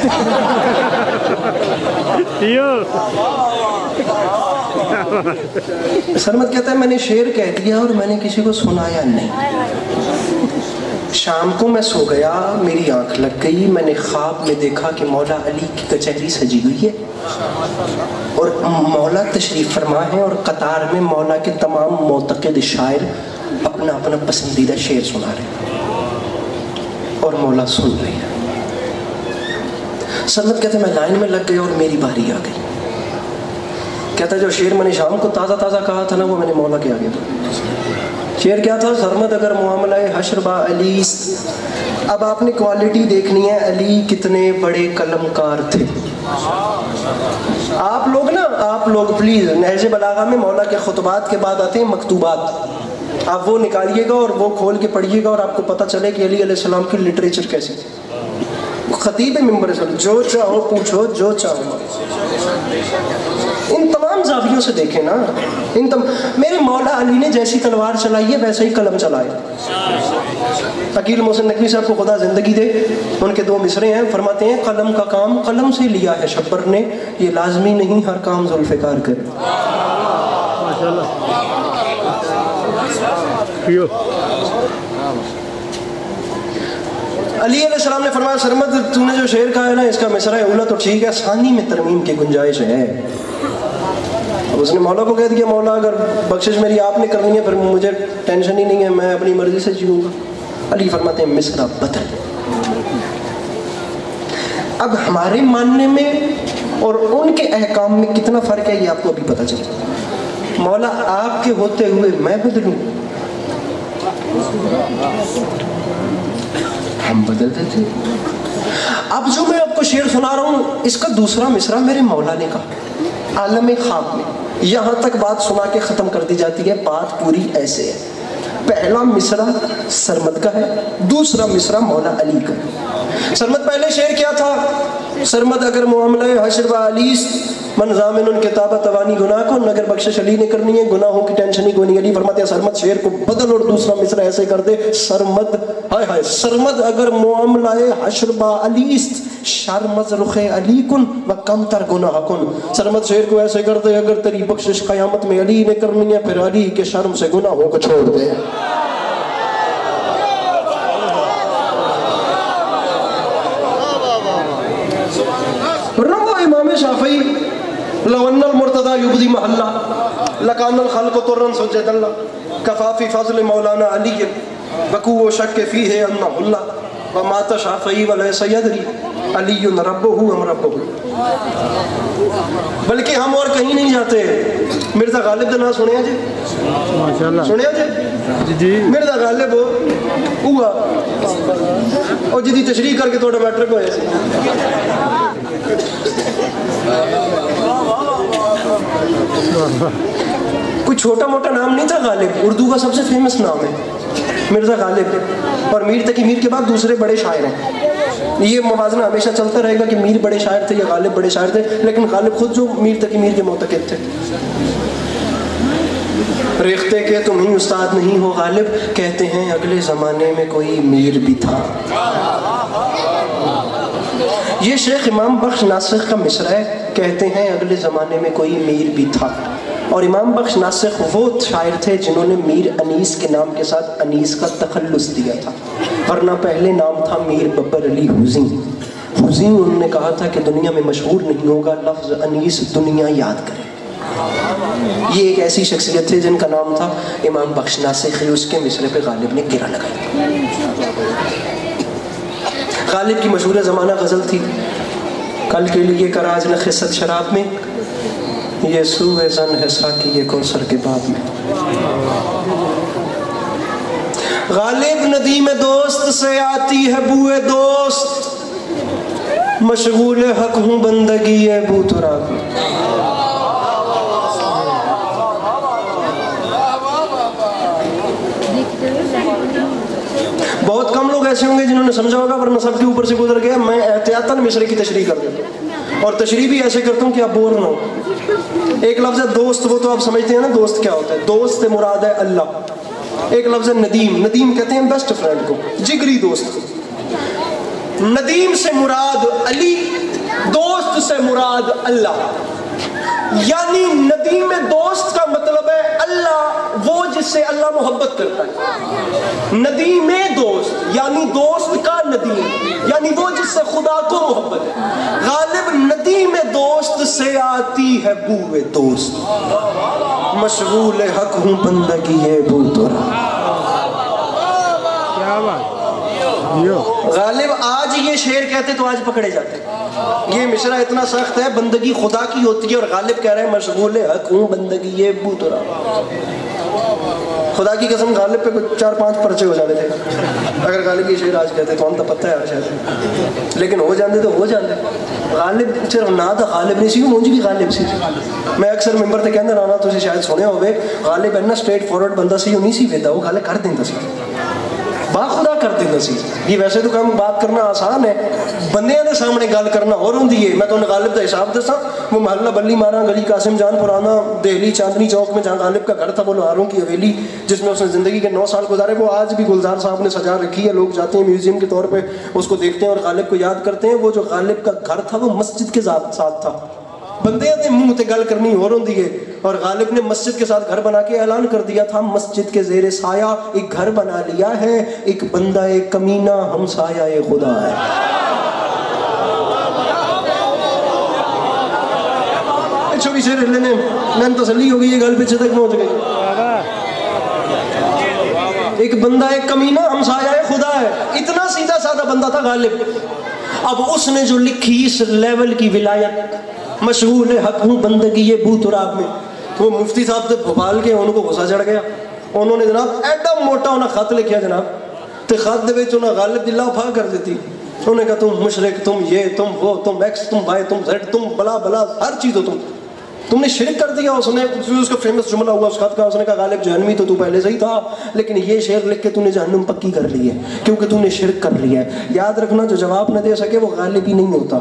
سرمد کہتا ہے میں نے شعر کہہ دیا اور میں نے کسی کو سنایا نہیں شام کو میں سو گیا میری آنکھ لگ گئی میں نے خواب میں دیکھا کہ مولا علی کی کچہری سجی ہوئی ہے اور مولا تشریف فرما ہے اور قطار میں مولا کے تمام معتقد شاعر اپنا اپنا پسندیدہ شعر سنا رہے ہیں اور مولا سن رہی ہے سرمد کہتے ہیں میں لائن میں لگ گیا اور میری باری آ گئی کہتا ہے جو شعر میں نے شام کو تازہ تازہ کہا تھا نا وہ میں نے مولا کے آگے تھا شعر کیا تھا سرمد اگر معاملہ حشر با علی اب آپ نے کوالٹی دیکھنی ہے علی کتنے بڑے قلم کار تھے آپ لوگ پلیز نہج بلاغہ میں مولا کے خطبات کے بعد آتے ہیں مکتوبات آپ وہ نکالیے گا اور وہ کھول کے پڑھیے گا اور آپ کو پتہ چلے کہ علی علیہ السلام کی لٹریچر کیسی تھی خطیب ممبر سے جو چاہو پوچھو جو چاہو ان تمام زاویوں سے دیکھیں نا میرے مولا علی نے جیسی تلوار چلائی ہے ویسا ہی قلم چلائے عقیل محسن نقوی صاحب کو خدا زندگی دے ان کے دو مصرے ہیں فرماتے ہیں قلم کا کام قلم سے لیا ہے شبر نے یہ لازمی نہیں ہر کام ذوالفقار کرے علی علیہ السلام نے فرمایا سرمد تو نے جو شعر کہا ہے نا اس کا مصرع اولا تو ٹھیک ہے ثانی میں ترمیم کی گنجائش ہے اب اس نے مولا کو کہہ دیا مولا اگر بخشش میری آپ نے کرنی ہے پھر مجھے ٹینشن ہی نہیں ہے میں اپنی مرضی سے جیوں گا علی فرماتے ہیں مصرع بدل اب ہمارے ماننے میں اور ان کے احکام میں کتنا فرق ہے یہ آپ کو ابھی پتہ چلے مولا آپ کے ہوتے ہوئے میں بدلوں ہم بدلتے تھے اب جو میں آپ کو شعر سنا رہا ہوں اس کا دوسرا مصرع میرے مولا نے کہا عالم خواب میں یہاں تک بات سنا کے ختم کر دی جاتی ہے بات پوری ایسے ہے پہلا مصرع سرمد کا ہے دوسرا مصرع مولا علی کا ہے سرمد پہلے شعر کیا تھا سرمد اگر معاملہ حشر و علیس من ضامن کتابہ توانی گناہ کو اگر بخشش علی نے کرنی ہے گناہوں کی ٹینشن ہی کوئی نہیں علی فرماتے ہیں سرمد شعر کو بدل اور دوسرا مصرع ایسے کر دے سرمد ہائے ہائے سرمد اگر معاملہ حشر با علیس شرمز رخ علی کن و کم تر گناہ کن سرمد شعر کو ایسے کر دے اگر تیری بخشش قیامت میں علی نے کرنی ہے پھر علی کے شرم سے گناہوں کو چھوڑ دے امام شافعی لو ان المرتضی یبدی محلہ لکان الخلق طرن سجد اللہ کفافی فضل مولانا علی وقوع و شک فیہ انہ اللہ ومات شافعی ولیس یدری علی ربہ ام ربہ بلکہ ہم اور کہیں نہیں جاتے مرزا غالب دے نام سنیا جی سنیا جی مرزا غالب ہوا اور جدی تشریح کر کے توڑا میٹرک ہوئے کوئی چھوٹا موٹا نام نہیں تھا غالب اردو کا سب سے فیمس نام ہے مرزا غالب اور میر تقی میر کے بعد دوسرے بڑے شاعر ہیں یہ موازنہ ہمیشہ چلتا رہے گا کہ میر بڑے شاعر تھے یا غالب بڑے شاعر تھے لیکن غالب خود جو میر تقی میر کے معتقد تھے ریختے کے تم ہی استاد نہیں ہو غالب، کہتے ہیں اگلے زمانے میں کوئی میر بھی تھا۔ یہ شیخ امام بخش ناسخ کا مصرع ہے، کہتے ہیں اگلے زمانے میں کوئی میر بھی تھا۔ اور امام بخش ناسخ وہ شاعر تھے جنہوں نے میر انیس کے نام کے ساتھ انیس کا تخلص دیا تھا، ورنہ پہلے نام تھا میر ببر علی حزیں۔ حزیں انہوں نے کہا تھا کہ دنیا میں مشہور نہیں ہوگا، لفظ انیس دنیا یاد کرے۔ یہ ایک ایسی شخصیت تھے جن کا نام تھا امام بخش ناسخ، اس کے مصرع پہ غالب نے گرا لگایا۔ غالب کی مشہور زمانہ غزل تھی، کل کے لیے کراج نہ خست شراب میں، یہ سوئے زن ہے ساکی یہ کوثر کے باب میں۔ غالب ندیم دوست سے آتی ہے بوئے دوست، مشغول حق ہوں بندگی ہے بو تراب میں۔ بہت کم لوگ ایسے ہوں گے جنہوں نے سمجھا ہوگا، ورنہ سب کے اوپر سے گزر گیا۔ میں احتیاطاً مصرع کی تشریح کر دیتا ہوں، اور تشریح بھی ایسے کرتا ہوں کہ آپ بور نہ ہو۔ ایک لفظ ہے دوست، وہ تو آپ سمجھتے ہیں نا دوست کیا ہوتا ہے۔ دوست سے مراد ہے اللہ۔ ایک لفظ ہے ندیم، ندیم کہتے ہیں بیسٹ فرینڈ کو، جگری دوست۔ ندیم سے مراد علی، دوست سے مراد اللہ۔ یعنی ندیم دوست کا مطلب ہے اللہ، وہ جس سے اللہ محبت کرتا ہے۔ ندیم دوست یعنی دوست کا ندیم، یعنی وہ جس سے خدا کو محبت ہے۔ غالب ندیم دوست سے آتی ہے بوئے دوست، مشغول حق ہوں بندگی ہے بو ترا۔ غالب آج یہ شعر کہتے تو آج پکڑے جاتے۔ یہ مصرع اتنا سخت ہے، بندگی خدا کی ہوتی ہے، اور غالب کہہ رہے ہیں مشغول حق ہوں بندگی یہ بو ترا۔ خدا کی قسم غالب پہ کچھ 4-5 پرچے ہو جانے تھے اگر غالب یہ شعر آج کہتے، تو ہم تو پتہ ہے شاید، لیکن ہو جاندے تو ہو جاندے۔ غالب صرف نہ تو غالب نہیں سی، مونج بھی غالب سی۔ میں اکثر ممبر تے کہندے رہنا، تسی شاید سنے ہوئے، غالب ہے نا اسٹریٹ فارورڈ بندہ سی، نہیں سی ویدا، وہ گل کر دیندا سی، با خدا کر دینا سی۔ یہ ویسے تو کام بات کرنا آسان ہے، بندیاں دے سامنے گل کرنا اور ہوندی ہے۔ میں تو غالب دا حساب دساں، وہ محلہ بلی مارا گلی قاسم جان پرانا دہلی چاندنی چوک میں جہاں غالب کا گھر تھا، وہ لوہاروں کی حویلی جس میں اس نے زندگی کے 9 سال گزارے، وہ آج بھی گلزار صاحب نے سجا رکھی ہے۔ لوگ جاتے ہیں میوزیم کے طور پہ اس کو دیکھتے ہیں اور غالب کو یاد کرتے ہیں۔ وہ جو غالب کا گھر تھا وہ مسجد کے ساتھ تھا، بندیاں دے منہ تے گل کرنی اور ہوندی ہے، اور غالب نے مسجد کے ساتھ گھر بنا کے اعلان کر دیا تھا، مسجد کے زیر سایہ ایک گھر بنا لیا ہے، ایک بندہ ایک کمینہ ہمسایہ خدا ہے۔ چھوٹی شیر لینے میں تسلی ہو گئی، یہ گل پیچھے تک پہنچ گئی۔ ایک بندہ ایک کمینہ ہمسایہ خدا ہے، اتنا سیدھا سادہ بندہ تھا غالب۔ اب اس نے جو لکھی اس لیول کی ولایت، مشغول حق ہوں بندگی یہ بو تراب میں، وہ مفتی صاحب سے بھوپال کے، ان کو غصہ چڑھ گیا۔ انہوں نے جناب ایڈا موٹا انہیں خط لکھیا جناب، تے خط دے وچ انہیں غالب دی لاپھا کر دیتی۔ انہوں نے کہا تم مشرک، تم یہ، تم وہ، تم ایکس، تم وائی، تم زیڈ، تم بلا بلا ہر چیز ہو، تم نے شرک کر دیا۔ اس نے اس کا فیمس جملہ ہوا اس خط کا، اس نے کہا غالب جہنمی تو پہلے سے ہی تھا، لیکن یہ شعر لکھ کے تو نے جہنم پکی کر لی ہے، کیونکہ تو نے شرک کر لیا ہے۔ یاد رکھنا جو جواب نہ دے سکے وہ غالب ہی نہیں ہوتا،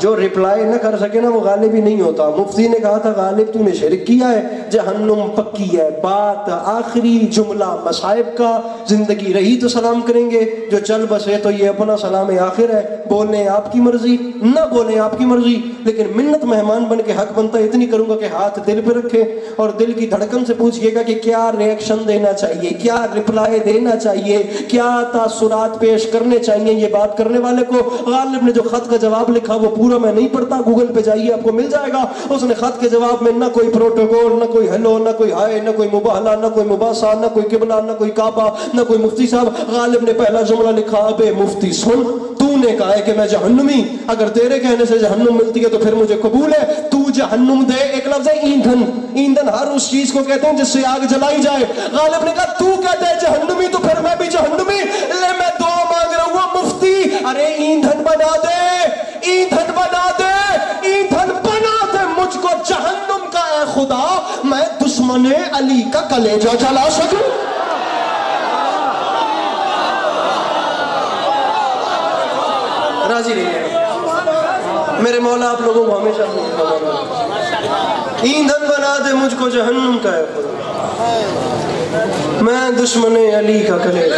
جو ریپلائی نہ کر سکے نا وہ غالب ہی نہیں ہوتا۔ مفتی نے کہا تھا غالب تو نے شرک کیا ہے، جہنم پکی ہے۔ بات آخری جملہ مصائب کا، زندگی رہی تو سلام کریں گے، جو چل بسے تو یہ اپنا سلام آخر ہے۔ بولیں آپ کی مرضی، نہ بولیں آپ کی مرضی، لیکن منت مہمان بن کے حق بنتا اتنی کروں گا کہ ہاتھ دل پہ رکھے اور دل کی دھڑکن سے پوچھئے گا کہ کیا ریئیکشن دینا چاہیے، کیا ریپلائی دینا چاہیے، کیا تاثرات پیش کرنے چاہیے یہ بات کرنے والے کو۔ غالب نے جو خط کا جواب لکھا وہ پورا میں نہیں پڑھتا، گوگل پہ جائیے آپ کو مل جائے گا۔ اس نے خط کے جواب میں نہ کوئی پروٹوکول، نہ کوئی ہیلو، نہ کوئی ہائے، نہ کوئی مباہلہ، نہ کوئی مباحثہ، نہ کوئی قبلہ، نہ کوئی کعبہ، نہ کوئی مفتی صاحب۔ غالب نے پہلا جملہ لکھا، ابے مفتی سن، تو نے کہا ہے کہ میں جہنمی، اگر تیرے کہنے سے جہنم ملتی ہے تو پھر مجھے قبول ہے، تو جہنم دے۔ ایک لفظ ہے ایندھن، ایندھن ہر اس چیز کو کہتے ہیں جس سے آگ جلائی جائے۔ غالب نے کہا تو کہتا ہے جہنمی تو پھر میں بھی جہنمی، لے میں دعا مانگ رہا ہوں مفتی، ارے ایندھن بنا دے، ایندھن بنا دے، ایندھن بنا دے مجھ کو جہنم کا اے خدا، میں دشمن علی کا کلیجہ جلا سکوں۔ راضی رہیے میرے مولا، آپ لوگوں کو ہمیشہ ایندھن بنا دے مجھ کو جہنم کا ہے خدا۔ میں دشمن علی کا کلیجہ،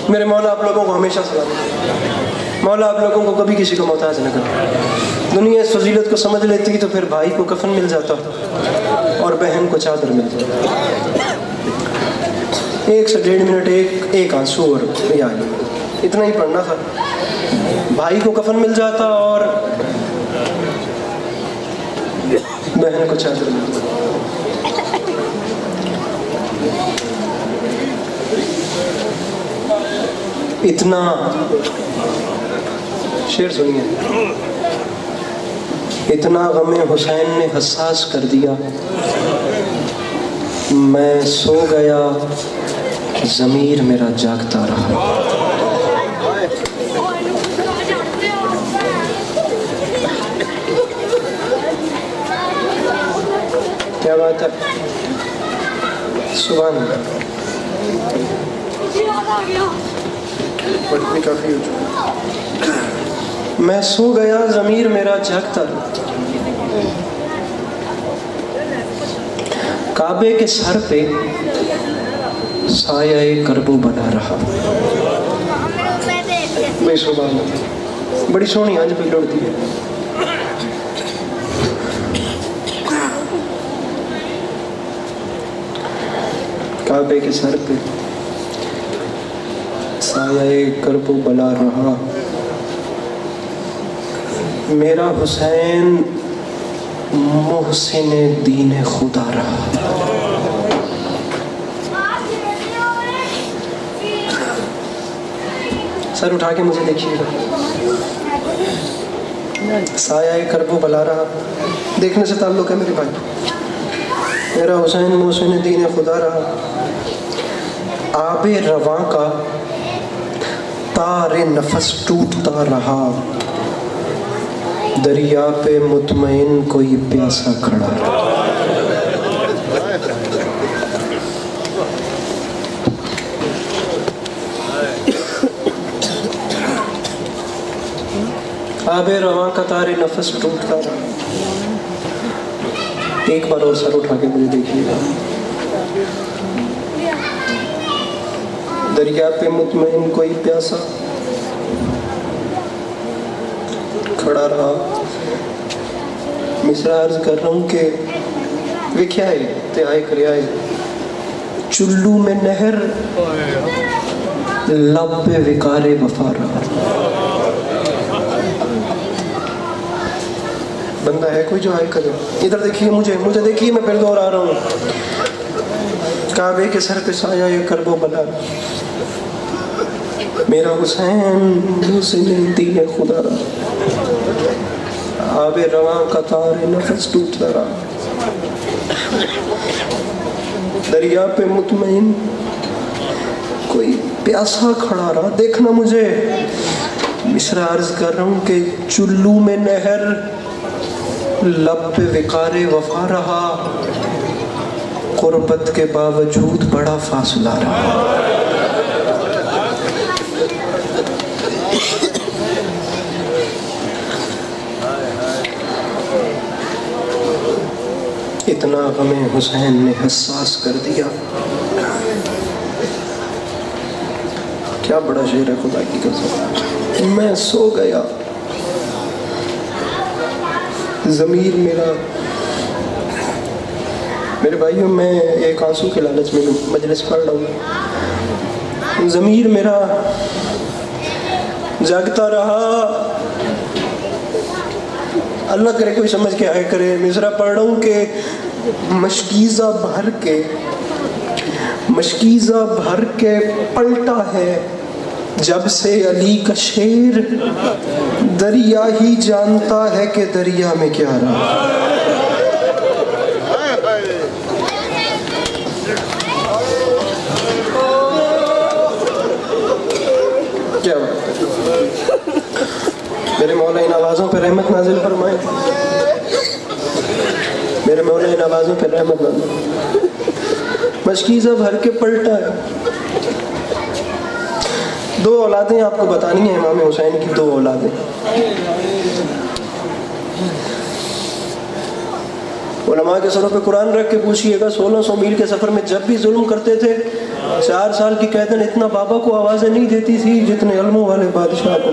میرے مولا آپ لوگوں کو ہمیشہ سلام، مولا آپ لوگوں کو کبھی کسی کو محتاج نہ کرے۔ دنیا اس فضیلت کو سمجھ لیتی تو پھر بھائی کو کفن مل جاتا اور بہن کو چادر مل جاتا۔ 1 سے 1.5 منٹ ایک آنسو اور یہ آئی، اتنا ہی پڑھنا تھا، بھائی کو کفن مل جاتا اور بہن کو چادر مل جاتا۔ اتنا شعر سنیے، اتنا غم حسین نے حساس کر دیا، میں سو گیا ضمیر میرا جاگتا رہا۔ کیا بات ہے، سبحان اللہ، پڑھنے کافی ہو چکا۔ میں سو گیا ضمیر میرا جاگتا رہا، کعبے کے سر پہ سایہ کربو بنا رہا۔ بے سبحان اللہ، بڑی سونی آج بھی لڑتی ہے۔ کعبے کے سر پہ سایہ کربو بنا رہا، میرا حسین محسن دین خدا رہا۔ سر اٹھا کے مجھے دیکھیے گا، سایہ کربو بلا رہا، دیکھنے سے تعلق ہے میرے بھائی، میرا حسین محسن دین خدا رہا، آب رواں کا تار نفس ٹوٹتا رہا، دریا پہ مطمئن کوئی پیاسا کھڑا رہا۔ آب رواں کا تار نفس ٹوٹتا رہا۔ ایک بار اور سر اٹھا کے مجھے دیکھیے گا، دریا پہ مطمئن کوئی پیاسا کھڑا رہا۔ مصرع عرض کر رہا ہوں کہ وکھیا ہے تے آئے کریا ہے، چلو میں نہر لب پہ وقار وفا رہا۔ بندہ ہے کوئی جو آئے کرے؟ ادھر دیکھیے، مجھے دیکھیے، میں پھر دور آ رہا ہوں، کعبے کے سر پہ سایہ کربو بلا، میرا حسین محسن دین خدا رہا، آب رواں کا تار نفس ٹوٹتا رہا، دریا پہ مطمئن کوئی پیاسا کھڑا رہا۔ دیکھنا مجھے، مصرع عرض کر رہا ہوں کہ چلو میں نہر لب پہ وقار وفا رہا، قربت کے باوجود بڑا فاصلہ رہا۔ اتنا غم حسین نے حساس کر دیا، کیا بڑا شعر ہے خدا کی قسم۔ میں سو گیا ضمیر میرا، میرے بھائیوں میں ایک آنسو کے لالچ میں مجلس پڑھ رہا ہوں، ضمیر میرا جاگتا رہا، اللہ کرے کوئی سمجھ کے آئے کرے۔ مصرع پڑھ رہا ہوں کہ مشکیزہ بھر کے پلٹا ہے جب سے علی کا شیر، دریا ہی جانتا ہے کہ دریا میں کیا رہا۔ کیا بات ہے، میرے مولا ان آوازوں پہ رحمت نازل فرمائے، میرے مولا ان آوازوں پہ رحمت نازل۔ مشکیزہ بھر کے پلٹا ہے، 2 اولادیں آپ کو بتانی ہیں امام حسین کی، 2 اولادیں۔ علماء کے سروں پہ قرآن رکھ کے پوچھئے گا 1600 میل کے سفر میں جب بھی ظلم کرتے تھے 4 سال کی قیدن اتنا بابا کو آوازیں نہیں دیتی تھی جتنے علموں والے بادشاہ کو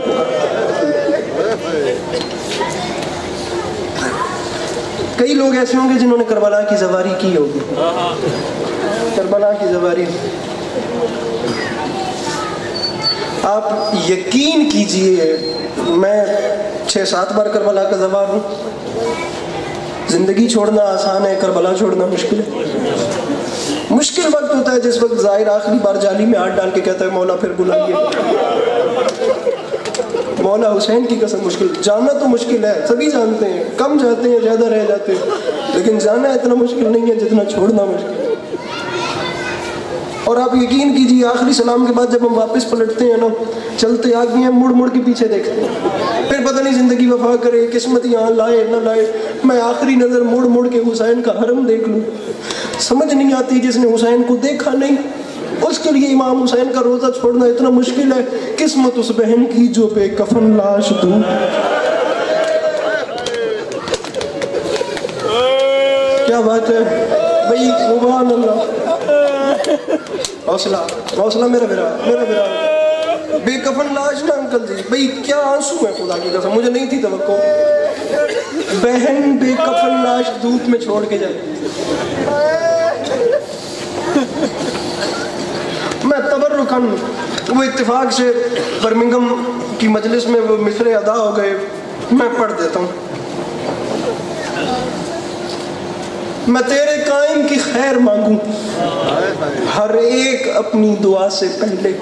کئی لوگ ایسے ہوں گے جنہوں نے کربلا کی زواری کی ہوگی. کربلا کی زواری آپ یقین کیجئے میں 6-7 بار کربلا کا زوار ہوں. زندگی چھوڑنا آسان ہے, کربلا چھوڑنا مشکل ہے. مشکل وقت ہوتا ہے جس وقت ظاہر آخری بار جالی میں ہاتھ ڈال کے کہتا ہے مولا پھر بلائیے. مولا حسین کی قسم مشکل. جانا تو مشکل ہے, سبھی جانتے ہیں, کم جاتے ہیں زیادہ رہ جاتے ہیں, لیکن جانا اتنا مشکل نہیں ہے جتنا چھوڑنا مشکل ہے. اور آپ یقین کیجیے آخری سلام کے بعد جب ہم واپس پلٹتے ہیں نا, چلتے آگے ہیں, مڑ مڑ کے پیچھے دیکھتے ہیں, پھر پتہ نہیں زندگی وفا کرے, قسمت یہاں لائے نہ لائے, میں آخری نظر مڑ مڑ کے حسین کا حرم دیکھ لوں. سمجھ نہیں آتی جس نے حسین کو دیکھا نہیں اس کے لیے امام حسین کا روزہ چھوڑنا اتنا مشکل ہے. قسمت اس بہن کی جو بے کفن لاش دوں. کیا بات ہے بھائی, سبحان اللہ. حوصلہ حوصلہ میرا میرا بے کفن لاش نا انکل جی, بھائی کیا آنسو ہے خدا کی قسم, مجھے نہیں تھی توقع. بہن بے کفن لاش دھوپ میں چھوڑ کے جائے. میں تبرکن وہ اتفاق سے برمنگم کی مجلس میں وہ مصرے ادا ہو گئے, میں پڑھ دیتا ہوں. میں تیرے قائم کی خیر مانگوں, ہر ایک اپنی دعا سے پہلے.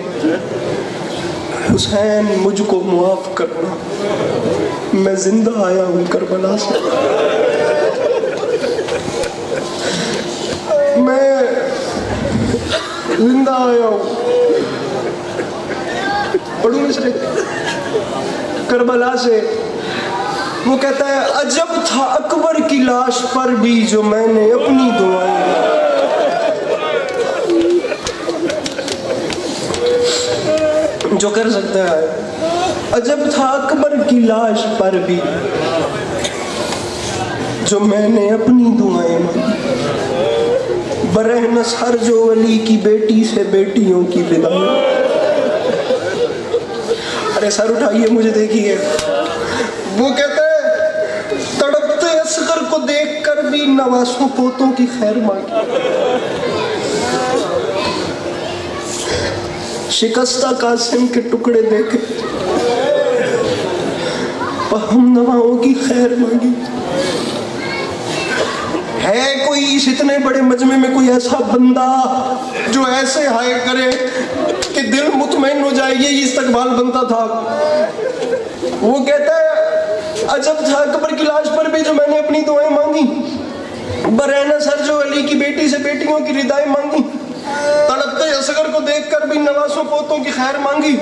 حسین مجھ کو معاف کرنا, میں زندہ آیا ہوں کربلا سے. میں زندہ آیا ہوں. پڑھوں مصرے کربلا سے. وہ کہتا ہے عجب تھا اکبر کی لاش پر بھی جو میں نے اپنی دعائیں. جو کر سکتا ہے. عجب تھا اکبر کی لاش پر بھی جو میں نے اپنی دعائیں مانگی. برہنس ہر جو علی کی بیٹی سے بیٹیوں کی بدائیں. ارے سر اٹھائیے مجھے دیکھیے. وہ کہتا ہے تڑپتے اصغر کو دیکھ کر بھی نواسوں پوتوں کی خیر مانگی. شکستہ قاسم کے ٹکڑے دیکھے ہم نواؤں کی خیر مانگی. ہے کوئی اس اتنے بڑے مجمع میں کوئی ایسا بندہ جو ایسے ہائے کرے کہ دل مطمئن ہو جائے, یہ استقبال بنتا تھا. وہ کہتا ہے عجب تھا اکبر کی لاش پر بھی جو میں نے اپنی دعائیں مانگی. برہنہ سر جو علی کی بیٹی سے بیٹیوں کی ردائیں مانگی. تڑپتے اصغر کو دیکھ کر بھی نواسوں پوتوں کی خیر مانگی.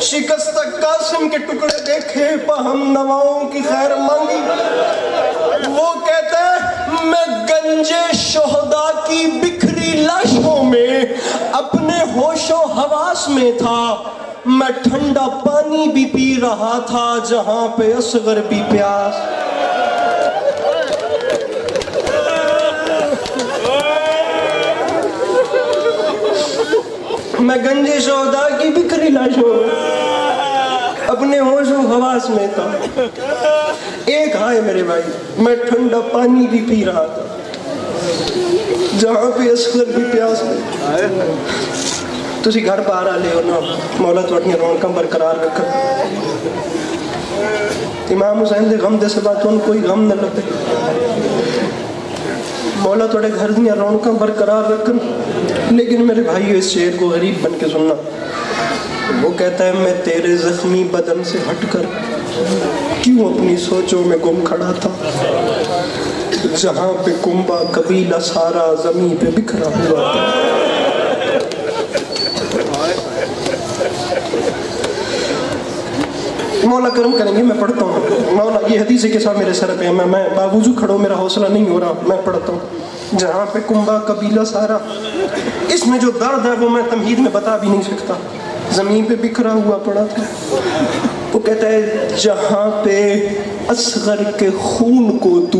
شکستہ قاسم کے ٹکڑے دیکھے ہم نواؤں کی خیر مانگی. وہ کہتا ہے میں گنجے شہداء کی بکھری لاشوں میں اپنے ہوش و حواس میں تھا. میں ٹھنڈا پانی بھی پی رہا تھا جہاں پہ اصغر بھی پیاس. میں گنجے شہداء کی بکھری لاشوں اپنے ہوش و حواس میں تھا. ایک ہائے میرے بھائی, میں ٹھنڈا پانی بھی پی رہا تھا جہاں پہ اصغر بھی پیاس میں. تسی گھر باہر آ لے ہو نا, مولا تھوڑی رونقاں برقرار رکھا. امام حسین دے غم دے سوا تو کوئی غم نہ لگے. مولا تھوڑے گھر دیا رونقاں برقرار رکھن. لیکن میرے بھائیو اس شعر کو غریب بن کے سننا. وہ کہتا ہے میں تیرے زخمی بدن سے ہٹ کر کیوں اپنی سوچوں میں گم کھڑا تھا جہاں پہ کنبہ قبیلہ سارا زمین پہ بکھرا ہوا تھا. مولا کرم کریں گے, میں پڑھتا ہوں. مولا یہ حدیث کے ساتھ میرے سر پہ میں باوجود کھڑوں, میرا حوصلہ نہیں ہو رہا, میں پڑھتا ہوں. جہاں پہ کنبہ قبیلہ سارا, اس میں جو درد ہے وہ میں تمہید میں بتا بھی نہیں سکتا. زمین پہ بکھرا ہوا پڑا تھا. وہ کہتا ہے جہاں پہ اصغر کے خون کو تو